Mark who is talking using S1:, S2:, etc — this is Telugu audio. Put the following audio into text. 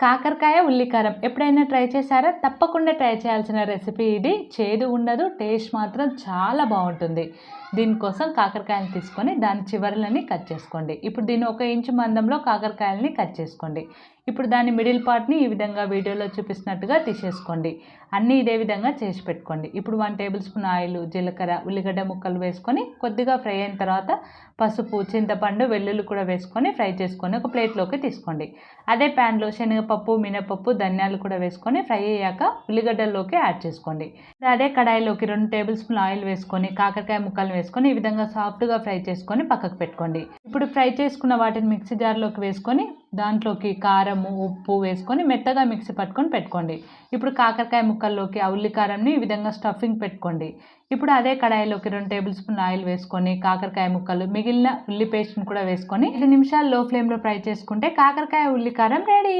S1: కాకరకాయ ఉల్లికారం ఎప్పుడైనా ట్రై చేశారా? తప్పకుండా ట్రై చేయాల్సిన రెసిపీ ఇది. చేదు ఉండదు. టేస్ట్ మాత్రం చాలా బావుంటుంది. దీనికోసం కాకరకాయలు తీసుకొని దాని చివర్లని కట్ చేసుకోండి. ఇప్పుడు దీన్ని 1 ఇంచు మందంలో కాకరకాయలని కట్ చేసుకోండి. ఇప్పుడు దాని మిడిల్ పార్ట్‌ని ఈ విధంగా వీడియోలో చూపిస్తున్నట్టుగా తీసేసుకోండి. అన్నీ ఇదే విధంగా చేసి పెట్టుకోండి. ఇప్పుడు 1 టేబుల్ స్పూన్ ఆయిల్, జీలకర్ర, ఉల్లిగడ్డ ముక్కలు వేసుకొని కొద్దిగా ఫ్రై అయిన తర్వాత పసుపు, చింతపండు, వెల్లుల్లి కూడా వేసుకొని ఫ్రై చేసుకొని ఒక ప్లేట్‌లోకి తీసుకోండి. అదే ప్యాన్‌లో శనగపప్పు, మినపప్పు, ధనియాలు కూడా వేసుకొని ఫ్రై అయ్యాక ఉల్లిగడ్డల్లోకి యాడ్ చేసుకోండి. అదే కడాయిలోకి 2 టేబుల్ స్పూన్ల ఆయిల్ వేసుకొని కాకరకాయ ముక్కలను వేసుకొని ఈ విధంగా సాఫ్ట్‌గా ఫ్రై చేసుకొని పక్కకు పెట్టుకోండి. ఇప్పుడు ఫ్రై చేసుకున్న వాటిని మిక్సీ జార్‌లోకి వేసుకొని దాంట్లోకి కారము, ఉప్పు వేసుకొని మెత్తగా మిక్సీ పట్టుకొని పెట్టుకోండి. ఇప్పుడు కాకరకాయ ముక్కల్లోకి ఆ ఉల్లి కారంని ఈ విధంగా స్టఫింగ్ పెట్టుకోండి. ఇప్పుడు అదే కడాయిలోకి 2 టేబుల్ స్పూన్ల ఆయిల్ వేసుకొని కాకరకాయ ముక్కలు, మిగిలిన ఉల్లి పేస్ట్‌ని కూడా వేసుకొని 5 నిమిషాలు లో ఫ్లేమ్‌లో ఫ్రై చేసుకుంటే కాకరకాయ ఉల్లి కారం రెడీ.